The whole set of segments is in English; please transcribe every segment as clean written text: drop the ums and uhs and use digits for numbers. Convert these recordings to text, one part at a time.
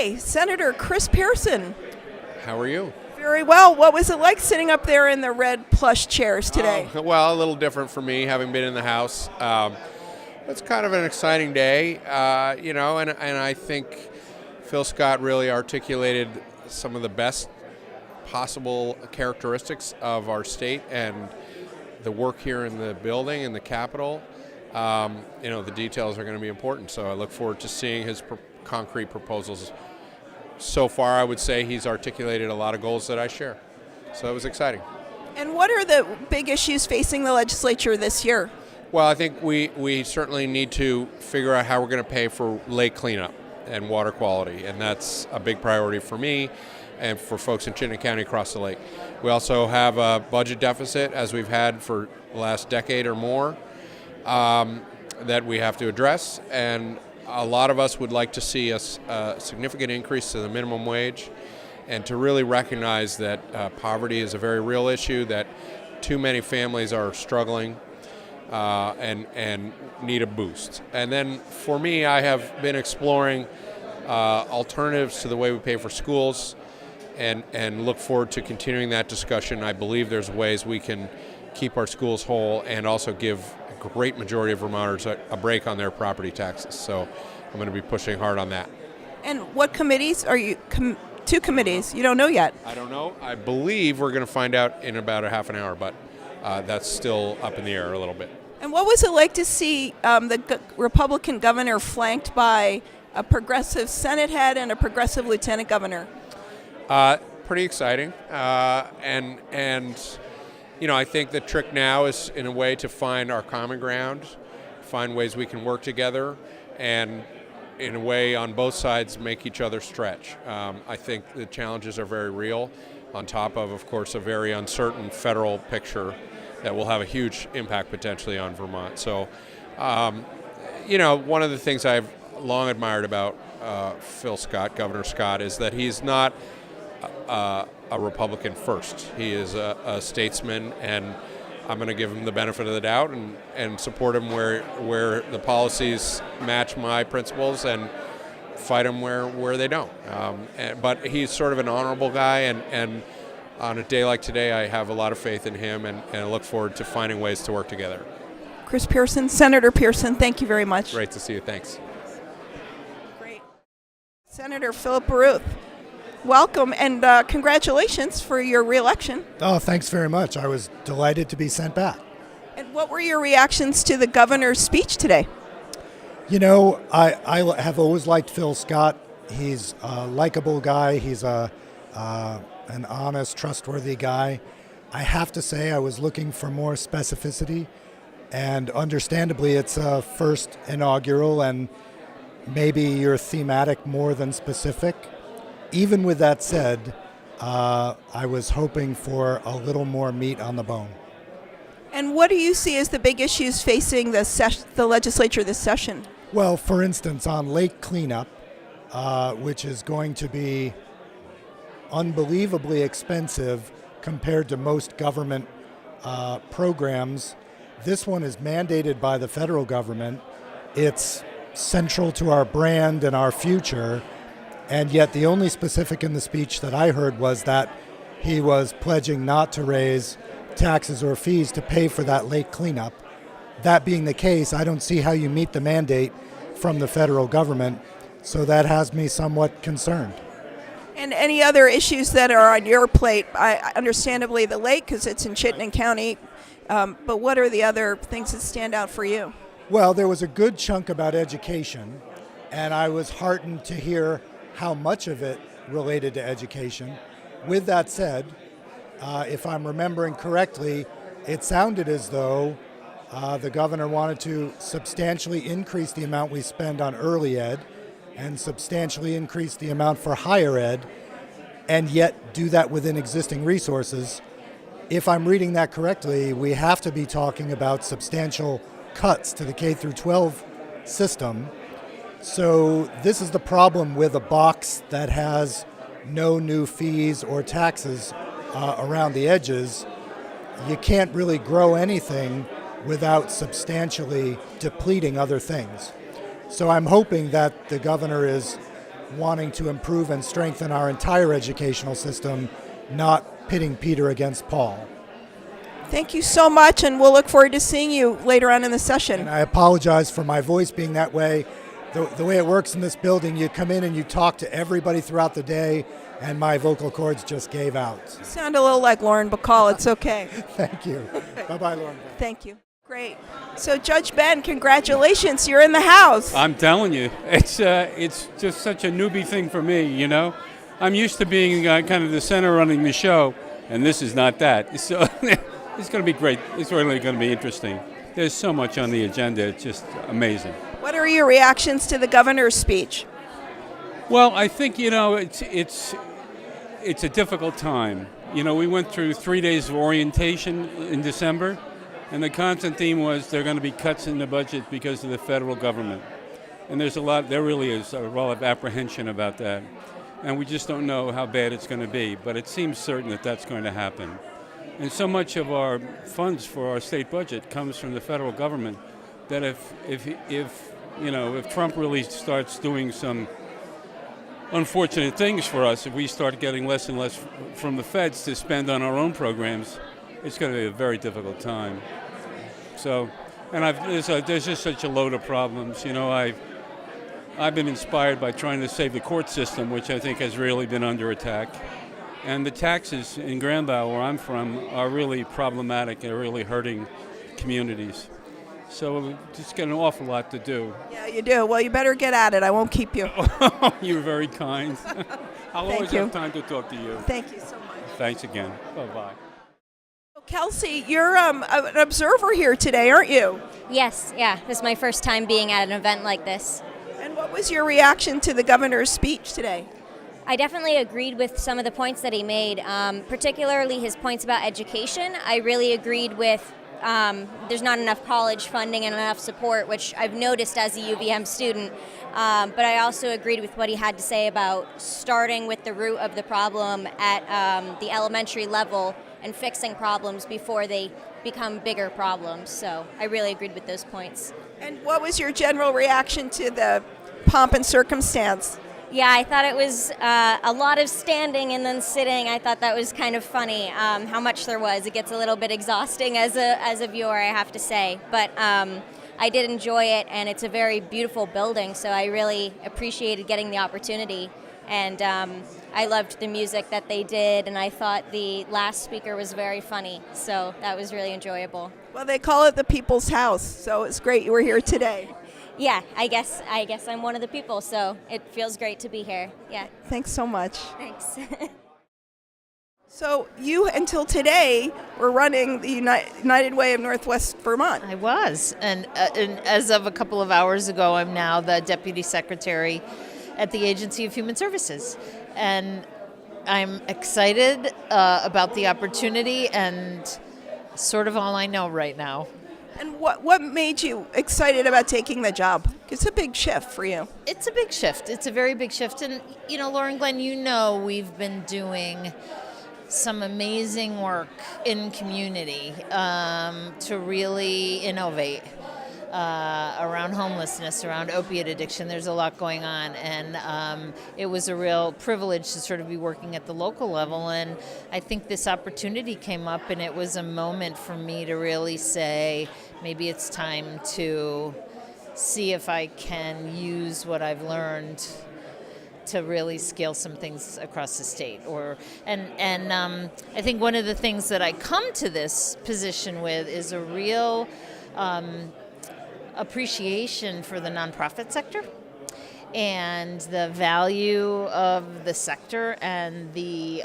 Hi, Senator Chris Pearson. How are you? Very well. What was it like sitting up there in the red plush chairs today? Well, a little different for me, having been in the House. It's kind of an exciting day, and I think Phil Scott really articulated some of the best possible characteristics of our state and the work here in the building in the Capitol. The details are going to be important, so I look forward to seeing his concrete proposals. So far, I would say he's articulated a lot of goals that I share, so it was exciting. And what are the big issues facing the legislature this year? Well, I think we certainly need to figure out how we're going to pay for lake cleanup and water quality, and that's a big priority for me and for folks in Chittenden County across the lake. We also have a budget deficit, as we've had for the last decade or more, that we have to address, and a lot of us would like to see a significant increase to the minimum wage and to really recognize that poverty is a very real issue, that too many families are struggling and need a boost. And then for me, I have been exploring alternatives to the way we pay for schools and look forward to continuing that discussion. I believe there's ways we can keep our schools whole and also give a great majority of Vermonters a break on their property taxes. So I'm going to be pushing hard on that. And what committees are you? Two committees. You don't know yet. I don't know. I believe we're going to find out in about a half an hour, but that's still up in the air a little bit. And what was it like to see the Republican governor flanked by a progressive Senate head and a progressive lieutenant governor? Pretty exciting. I think the trick now is, in a way, to find our common ground, find ways we can work together, and in a way, on both sides, make each other stretch. I think the challenges are very real, on top of course, a very uncertain federal picture that will have a huge impact potentially on Vermont. So, one of the things I've long admired about Phil Scott, Governor Scott, is that he's not a Republican first. He is a statesman, and I'm going to give him the benefit of the doubt and support him where the policies match my principles and fight him where they don't. But he's sort of an honorable guy, and on a day like today, I have a lot of faith in him, and I look forward to finding ways to work together. Chris Pearson, Senator Pearson, thank you very much. Great to see you. Thanks. Great. Senator Philip Baruth, welcome, and congratulations for your re-election. Oh, thanks very much. I was delighted to be sent back. And what were your reactions to the governor's speech today? I have always liked Phil Scott. He's a likable guy. He's an honest, trustworthy guy. I have to say I was looking for more specificity, and understandably it's a first inaugural, and maybe you're thematic more than specific. Even with that said, I was hoping for a little more meat on the bone. And what do you see as the big issues facing the legislature this session? Well, for instance, on lake cleanup, which is going to be unbelievably expensive compared to most government programs, this one is mandated by the federal government. It's central to our brand and our future. And yet the only specific in the speech that I heard was that he was pledging not to raise taxes or fees to pay for that lake cleanup. That being the case, I don't see how you meet the mandate from the federal government, so that has me somewhat concerned. And any other issues that are on your plate? Understandably the lake, because it's in Chittenden County, but what are the other things that stand out for you? Well, there was a good chunk about education, and I was heartened to hear how much of it related to education. With that said, if I'm remembering correctly, it sounded as though the governor wanted to substantially increase the amount we spend on early ed and substantially increase the amount for higher ed, and yet do that within existing resources. If I'm reading that correctly, we have to be talking about substantial cuts to the K through 12 system. So this is the problem with a box that has no new fees or taxes around the edges. You can't really grow anything without substantially depleting other things. So I'm hoping that the governor is wanting to improve and strengthen our entire educational system, not pitting Peter against Paul. Thank you so much, and we'll look forward to seeing you later on in the session. And I apologize for my voice being that way. The way it works in this building, you come in and you talk to everybody throughout the day, and my vocal cords just gave out. You sound a little like Lauren Bacall. It's okay. Thank you. Bye-bye, Lauren. Thank you. Great. So, Judge Ben, congratulations. You're in the house. I'm telling you, it's just such a newbie thing for me, you know. I'm used to being kind of the center running the show, and this is not that. So it's going to be great. It's really going to be interesting. There's so much on the agenda. It's just amazing. What are your reactions to the governor's speech? Well, I think, you know, it's a difficult time. You know, we went through 3 days of orientation in December, and the constant theme was there are going to be cuts in the budget because of the federal government. And there really is a lot of apprehension about that. And we just don't know how bad it's going to be, but it seems certain that that's going to happen. And so much of our funds for our state budget comes from the federal government that if Trump really starts doing some unfortunate things for us, if we start getting less and less from the feds to spend on our own programs, it's going to be a very difficult time. So, and there's just such a load of problems. You know, I've been inspired by trying to save the court system, which I think has really been under attack. And the taxes in Grand Isle, where I'm from, are really problematic and really hurting communities. So we just got an awful lot to do. Yeah, you do. Well, you better get at it. I won't keep you. You're very kind. I'll always have time to talk to you. Thank you so much. Thanks again. Bye-bye. Kelsey, you're an observer here today, aren't you? Yes, yeah. This is my first time being at an event like this. And what was your reaction to the governor's speech today? I definitely agreed with some of the points that he made, particularly his points about education. I really agreed with there's not enough college funding and enough support, which I've noticed as a UVM student. But I also agreed with what he had to say about starting with the root of the problem at the elementary level and fixing problems before they become bigger problems. So I really agreed with those points. And what was your general reaction to the pomp and circumstance? Yeah, I thought it was a lot of standing and then sitting. I thought that was kind of funny, how much there was. It gets a little bit exhausting as a viewer, I have to say. But I did enjoy it, and it's a very beautiful building, so I really appreciated getting the opportunity. And I loved the music that they did, and I thought the last speaker was very funny, so that was really enjoyable. Well, they call it the People's House, so it's great you were here today. Yeah, I guess I'm one of the people, so it feels great to be here. Yeah. Thanks so much. Thanks. So you, until today, were running the United Way of Northwest Vermont. I was, and as of a couple of hours ago, I'm now the Deputy Secretary at the Agency of Human Services. And I'm excited about the opportunity and sort of all I know right now. And what made you excited about taking the job? It's a big shift for you. It's a big shift. It's a very big shift. And, you know, Lauren Glenn, you know we've been doing some amazing work in community to really innovate around homelessness, around opiate addiction. There's a lot going on, and it was a real privilege to sort of be working at the local level. And I think this opportunity came up, and it was a moment for me to really say, maybe it's time to see if I can use what I've learned to really scale some things across the state. And I think one of the things that I come to this position with is a real appreciation for the nonprofit sector and the value of the sector and the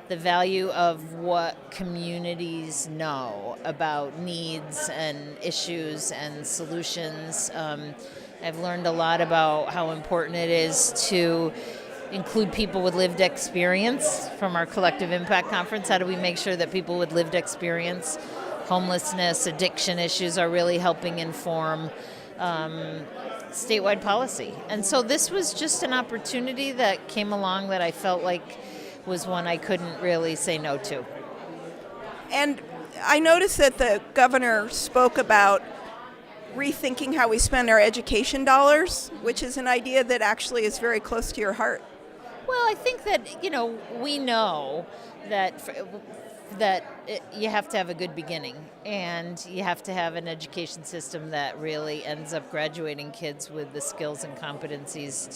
value of what communities know about needs and issues and solutions. I've learned a lot about how important it is to include people with lived experience from our Collective Impact Conference. How do we make sure that people with lived experience, homelessness, addiction issues are really helping inform statewide policy? And so this was just an opportunity that came along that I felt like was one I couldn't really say no to. And I noticed that the governor spoke about rethinking how we spend our education dollars, which is an idea that actually is very close to your heart. Well, I think that, we know that you have to have a good beginning, and you have to have an education system that really ends up graduating kids with the skills and competencies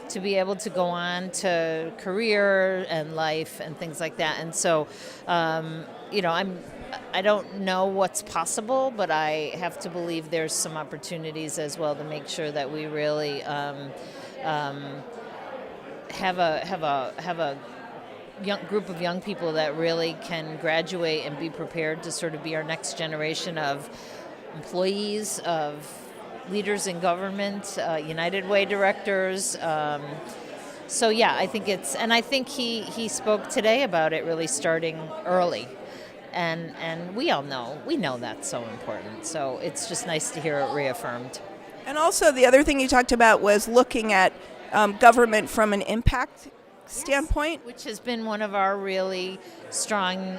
to be able to go on to career and life and things like that. And so, I don't know what's possible, but I have to believe there's some opportunities as well to make sure that we really have a young group of young people that really can graduate and be prepared to sort of be our next generation of employees, of leaders in government, United Way directors. So yeah, I think I think he spoke today about it really starting early. And we know that's so important. So it's just nice to hear it reaffirmed. And also the other thing you talked about was looking at government from an impact standpoint. Which has been one of our really strong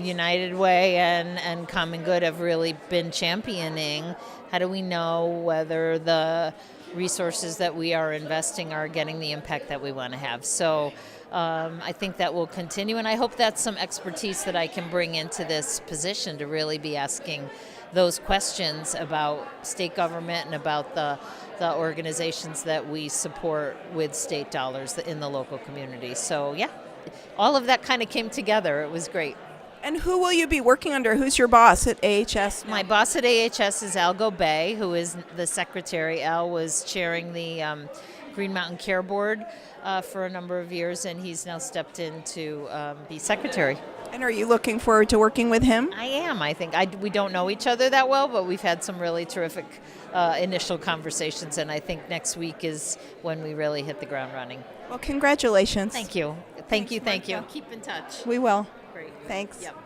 United Way and Common Good have really been championing. How do we know whether the resources that we are investing are getting the impact that we want to have? So I think that will continue, and I hope that's some expertise that I can bring into this position to really be asking those questions about state government and about the organizations that we support with state dollars in the local community. So yeah, all of that kind of came together. It was great. And who will you be working under? Who's your boss at AHS? My boss at AHS is Al Gobay, who is the secretary. Al was chairing the Green Mountain Care Board for a number of years, and he's now stepped in to be secretary. And are you looking forward to working with him? I am. I think we don't know each other that well, but we've had some really terrific initial conversations, and I think next week is when we really hit the ground running. Well, congratulations. Thank you. Thank you. Keep in touch. We will. Great. Thanks. Yep.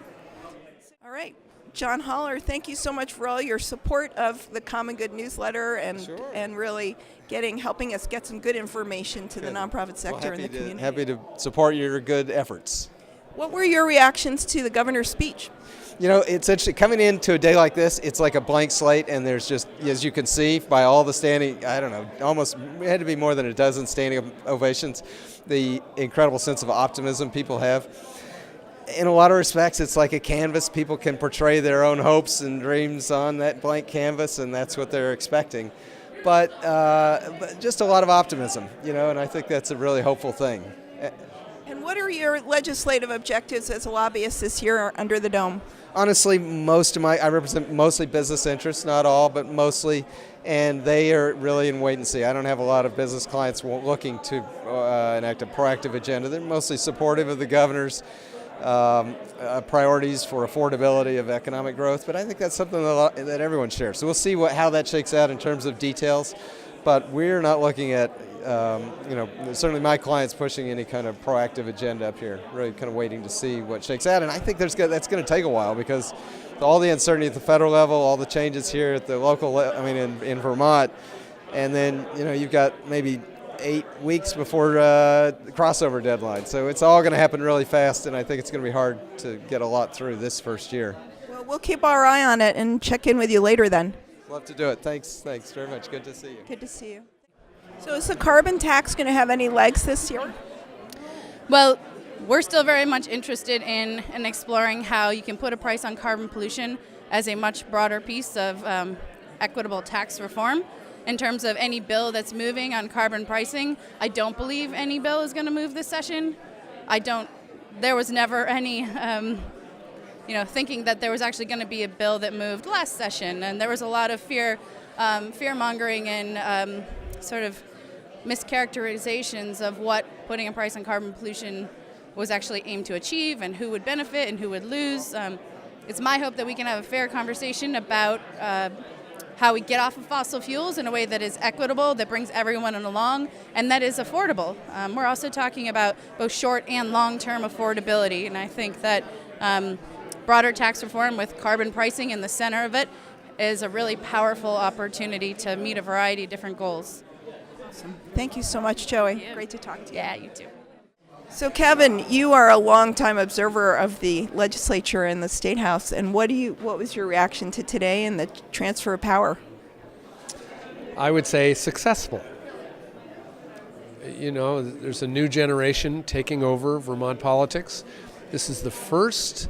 All right. John Hollar, thank you so much for all your support of the Common Good newsletter and really helping us get some good information to the nonprofit sector and the community. Happy to support your good efforts. What were your reactions to the governor's speech? It's interesting. Coming into a day like this, it's like a blank slate, and there's just, as you can see, by all the standing, almost it had to be more than a dozen standing ovations, the incredible sense of optimism people have. In a lot of respects, it's like a canvas. People can portray their own hopes and dreams on that blank canvas, and that's what they're expecting. But just a lot of optimism, and I think that's a really hopeful thing. And what are your legislative objectives as a lobbyist this year under the dome? Honestly, I represent mostly business interests, not all, but mostly, and they are really in wait and see. I don't have a lot of business clients looking to enact a proactive agenda. They're mostly supportive of the governor's priorities for affordability of economic growth, but I think that's something that everyone shares. So we'll see how that shakes out in terms of details, but we're not looking at, certainly my clients pushing any kind of proactive agenda up here, really kind of waiting to see what shakes out, and I think that's going to take a while because all the uncertainty at the federal level, all the changes here at the local, in Vermont, and then, you've got maybe 8 weeks before the crossover deadline. So it's all going to happen really fast, and I think it's going to be hard to get a lot through this first year. Well, we'll keep our eye on it and check in with you later then. Love to do it. Thanks very much. Good to see you. Good to see you. So is the carbon tax going to have any legs this year? Well, we're still very much interested in exploring how you can put a price on carbon pollution as a much broader piece of equitable tax reform. In terms of any bill that's moving on carbon pricing, I don't believe any bill is going to move this session. There was never any, thinking that there was actually going to be a bill that moved last session, and there was a lot of fear-mongering and sort of mischaracterizations of what putting a price on carbon pollution was actually aimed to achieve and who would benefit and who would lose. It's my hope that we can have a fair conversation about how we get off of fossil fuels in a way that is equitable, that brings everyone along, and that is affordable. We're also talking about both short and long-term affordability, and I think that broader tax reform with carbon pricing in the center of it is a really powerful opportunity to meet a variety of different goals. Awesome. Thank you so much, Joey. Great to talk to you. Yeah, you too. So, Kevin, you are a longtime observer of the legislature and the State House, and what was your reaction to today and the transfer of power? I would say successful. You know, there's a new generation taking over Vermont politics. This is the first,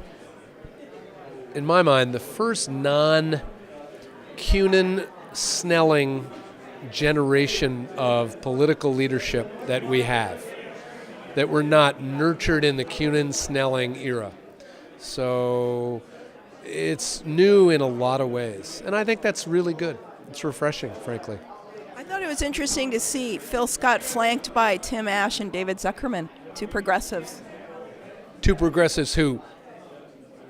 in my mind, the first non-Cunin Snelling generation of political leadership that we have, that were not nurtured in the Cunin Snelling era. So it's new in a lot of ways, and I think that's really good. It's refreshing, frankly. I thought it was interesting to see Phil Scott flanked by Tim Ash and David Zuckerman, two progressives. Two progressives who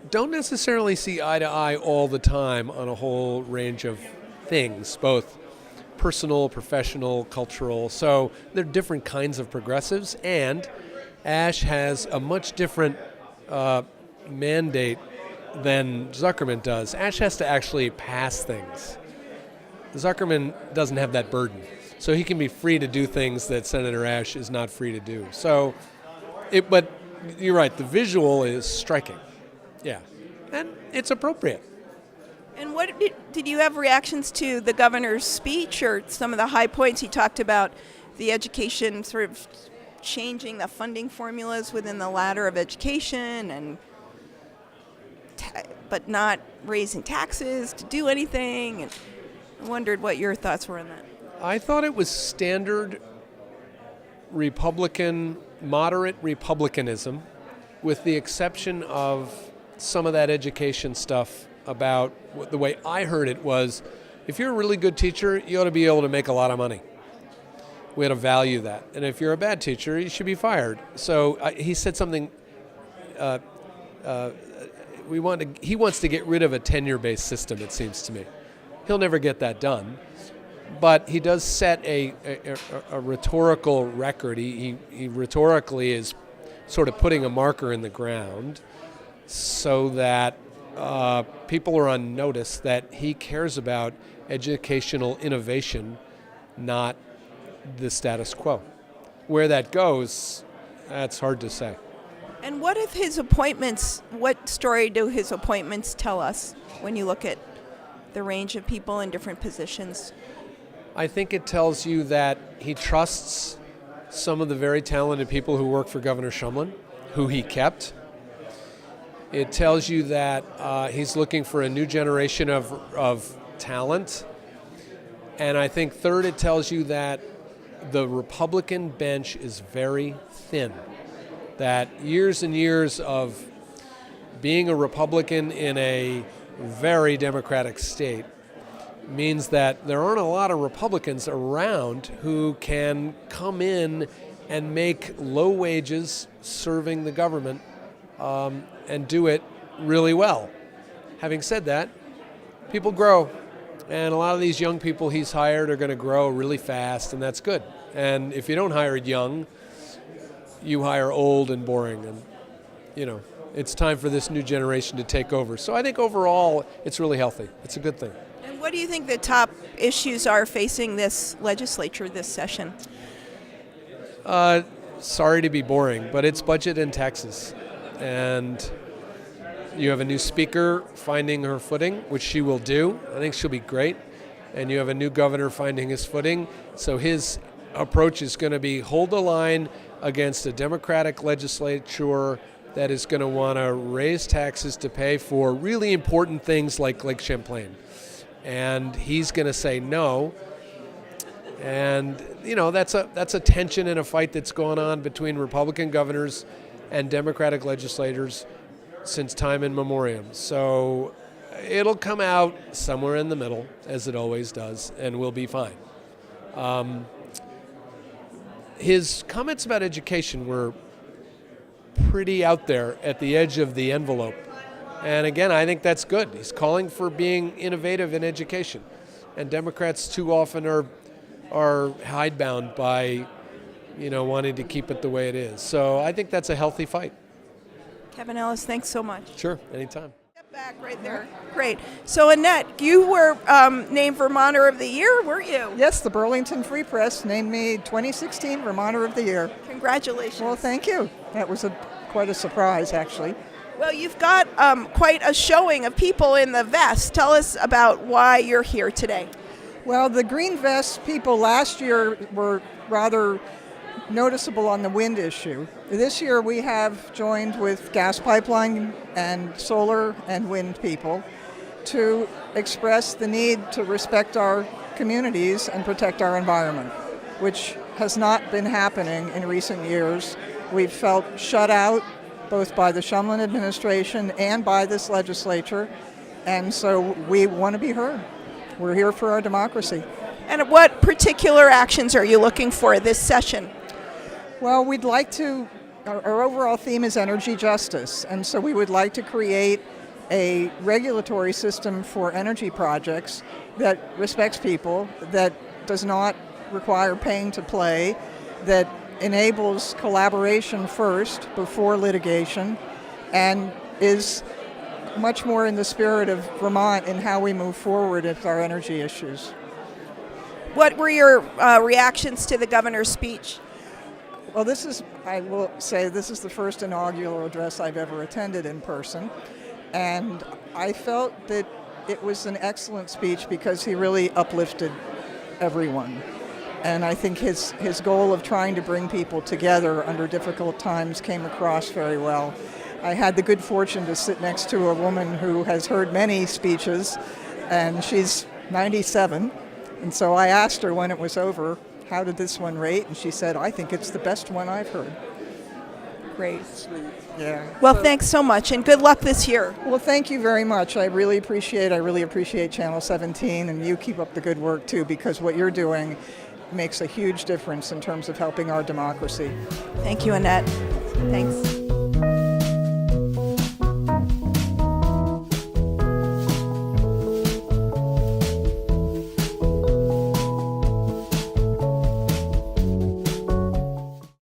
don't necessarily see eye to eye all the time on a whole range of things, both personal, professional, cultural. So they're different kinds of progressives, and Ash has a much different mandate than Zuckerman does. Ash has to actually pass things. Zuckerman doesn't have that burden, so he can be free to do things that Senator Ash is not free to do. So, but you're right, the visual is striking. Yeah, and it's appropriate. And what did you have reactions to the governor's speech or some of the high points? He talked about the education, sort of changing the funding formulas within the ladder of education, and but not raising taxes to do anything. And I wondered what your thoughts were on that. I thought it was standard Republican, moderate Republicanism, with the exception of some of that education stuff. About the way I heard it was, if you're a really good teacher, you ought to be able to make a lot of money. We ought to value that. And if you're a bad teacher, you should be fired. So he said something, he wants to get rid of a tenure-based system, it seems to me. He'll never get that done. But he does set a rhetorical record. He rhetorically is sort of putting a marker in the ground so that people are on notice that he cares about educational innovation, not the status quo. Where that goes, that's hard to say. And what if his appointments, what story do his appointments tell us when you look at the range of people in different positions? I think it tells you that he trusts some of the very talented people who work for Governor Shumlin, who he kept. It tells you that he's looking for a new generation of talent. And I think third, it tells you that the Republican bench is very thin. That years and years of being a Republican in a very Democratic state means that there aren't a lot of Republicans around who can come in and make low wages serving the government and do it really well. Having said that, people grow, and a lot of these young people he's hired are going to grow really fast, and that's good. And if you don't hire young, you hire old and boring, and it's time for this new generation to take over. So I think overall it's really healthy. It's a good thing. And what do you think the top issues are facing this legislature this session? Sorry to be boring, but it's budget and taxes. And you have a new speaker finding her footing, which she will do. I think she'll be great. And you have a new governor finding his footing. So his approach is going to be hold the line against a Democratic legislature that is going to want to raise taxes to pay for really important things like Lake Champlain. And he's going to say no. And, that's a tension and a fight that's going on between Republican governors and Democratic legislators since time immemorial. So it'll come out somewhere in the middle, as it always does, and we'll be fine. His comments about education were pretty out there at the edge of the envelope. And again, I think that's good. He's calling for being innovative in education. And Democrats too often are hidebound by, wanting to keep it the way it is. So I think that's a healthy fight. Kevin Ellis, thanks so much. Sure, anytime. Step back right there. Great. So Annette, you were named Vermonter of the Year, weren't you? Yes, the Burlington Free Press named me 2016 Vermonter of the Year. Congratulations. Well, thank you. That was quite a surprise, actually. Well, you've got quite a showing of people in the vest. Tell us about why you're here today. Well, the green vest people last year were rather noticeable on the wind issue. This year we have joined with gas pipeline and solar and wind people to express the need to respect our communities and protect our environment, which has not been happening in recent years. We've felt shut out both by the Shumlin administration and by this legislature, and so we want to be heard. We're here for our democracy. And what particular actions are you looking for this session? Well, we'd like to, our overall theme is energy justice, and so we would like to create a regulatory system for energy projects that respects people, that does not require paying to play, that enables collaboration first before litigation, and is much more in the spirit of Vermont in how we move forward with our energy issues. What were your reactions to the governor's speech? Well, I will say, this is the first inaugural address I've ever attended in person, and I felt that it was an excellent speech because he really uplifted everyone. And I think his goal of trying to bring people together under difficult times came across very well. I had the good fortune to sit next to a woman who has heard many speeches, and she's 97. And so I asked her when it was over, how did this one rate? And she said, I think it's the best one I've heard. Great. Yeah. Well, thanks so much, and good luck this year. Well, thank you very much. I really appreciate Channel 17, and you keep up the good work too, because what you're doing makes a huge difference in terms of helping our democracy. Thank you, Annette. Thanks.